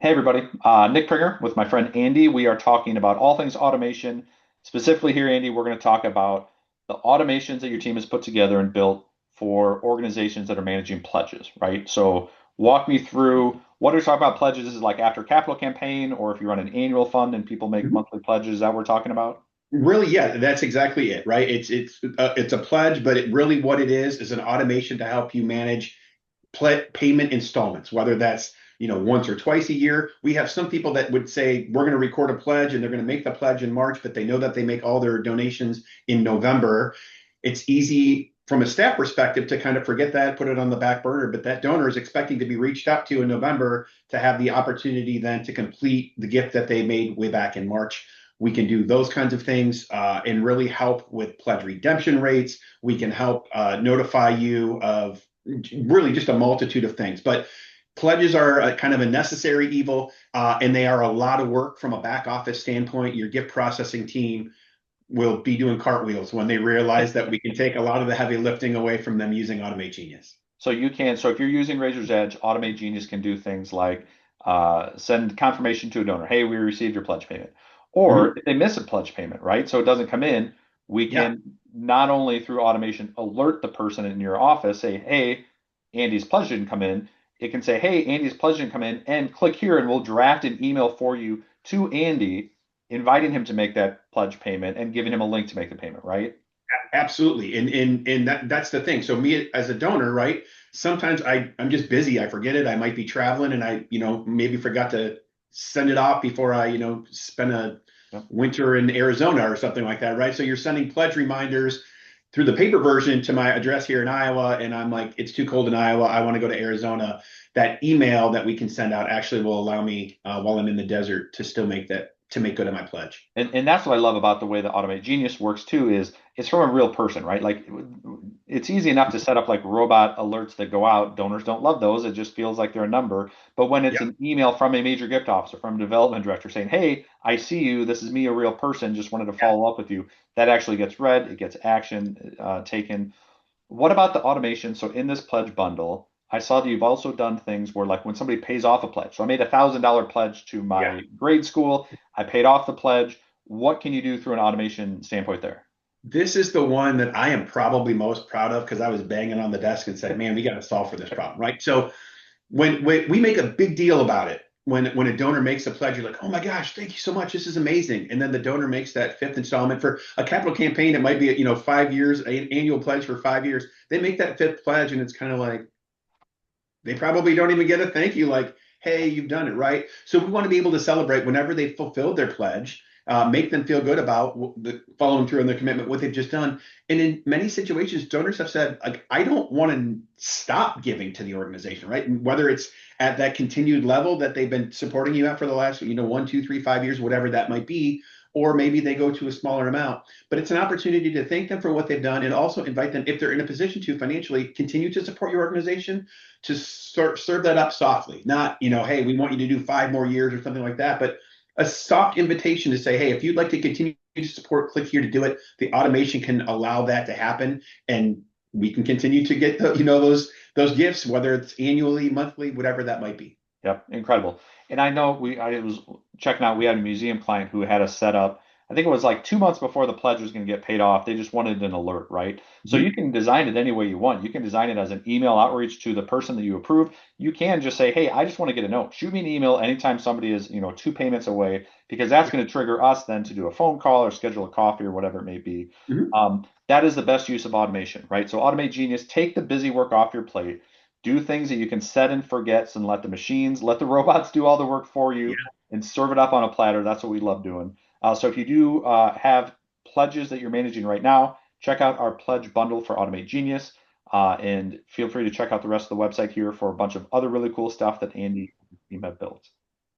Hey everybody, Nick Pringer with my friend Andy. We are talking about all things automation. Specifically here, Andy, we're going to talk about the automations that your team has put together and built for organizations that are managing pledges, right? So walk me through what are we talking about pledges? This is like after capital campaign, or if you run an annual fund and people make Mhm. monthly pledges, is that what we're talking about? Really, yeah, that's exactly it, right? It's a pledge, but it really what it is an automation to help you manage payment installments, whether that's once or twice a year. We have some people that would say we're going to record a pledge and they're going to make the pledge in March, but they know that they make all their donations in November. It's easy from a staff perspective to kind of forget that, put it on the back burner, but that donor is expecting to be reached out to in November to have the opportunity then to complete the gift that they made way back in March. We can do those kinds of things and really help with pledge redemption rates. We can help notify you of really just a multitude of things. But pledges are a kind of a necessary evil, and they are a lot of work from a back office standpoint. Your gift processing team will be doing cartwheels when they realize that we can take a lot of the heavy lifting away from them using Automate Genius. So if you're using Razor's Edge, Automate Genius can do things like send confirmation to a donor, hey, we received your pledge payment. Or Mm-hmm. if they miss a pledge payment, right? So it doesn't come in, we Yeah, can not only through automation alert the person in your office, say, hey, Andy's pledge didn't come in. It can say, hey, Andy's pledge didn't come in, and click here, and we'll draft an email for you to Andy, inviting him to make that pledge payment and giving him a link to make the payment, right? absolutely. And that's the thing. So me as a donor, right? Sometimes I'm just busy. I forget it. I might be traveling and I, maybe forgot to send it off before I, spend a Yep. winter in Arizona or something like that, right? So you're sending pledge reminders through the paper version to my address here in Iowa, and I'm like, it's too cold in Iowa. I want to go to Arizona. That email that we can send out actually will allow me, while I'm in the desert, to still make good on my pledge. And that's what I love about the way that Automate Genius works too is it's from a real person, right? Like it's easy enough to set up like robot alerts that go out. Donors don't love those. It just feels like they're a number. But when it's Yep. an email from a major gift officer, from a development director saying, "Hey, I see you. This is me, a real person. Just wanted to follow up with you." That actually gets read. It gets action taken. What about the automation? So in this pledge bundle, I saw that you've also done things where like when somebody pays off a pledge. So I made $1,000 pledge to Yeah. my grade school. I paid off the pledge. What can you do through an automation standpoint there? This is the one that I am probably most proud of because I was banging on the desk and said, "Man, we got to solve for this problem." Right. So when we make a big deal about it, when a donor makes a pledge, you're like, "Oh my gosh, thank you so much. This is amazing." And then the donor makes that fifth installment for a capital campaign. It might be 5 years, an annual pledge for 5 years. They make that fifth pledge, and it's kind of like they probably don't even get a thank you, like, hey, you've done it, right? So we want to be able to celebrate whenever they fulfilled their pledge, make them feel good about following through on their commitment, what they've just done. And in many situations, donors have said, like, I don't want to stop giving to the organization, right? And whether it's at that continued level that they've been supporting you at for the last, 1, 2, 3, 5 years, whatever that might be, or maybe they go to a smaller amount. But it's an opportunity to thank them for what they've done and also invite them, if they're in a position to financially continue to support your organization, to serve that up softly. Not, hey, we want you to do 5 more years or something like that, but a soft invitation to say, hey, if you'd like to continue to support, click here to do it. The automation can allow that to happen, and we can continue to get those gifts, whether it's annually, monthly, whatever that might be. Yep, incredible. And I know I was checking out, we had a museum client who had us set up, I think it was like 2 months before the pledge was going to get paid off. They just wanted an alert, right? So you Mm-hmm. can design it any way you want. You can design it as an email outreach to the person that you approve. You can just say, hey, I just want to get a note. Shoot me an email anytime somebody is, two payments away, because that's Yeah. going to trigger us then to do a phone call or schedule a coffee or whatever it may be. Mm-hmm. That is the best use of automation, right? So Automate Genius, take the busy work off your plate, do things that you can set and forgets and let the machines, let the robots do all the work for you and serve it up on a platter. That's what we love doing. So if you do have pledges that you're managing right now, check out our pledge bundle for Automate Genius. And feel free to check out the rest of the website here for a bunch of other really cool stuff that Andy and his team have built.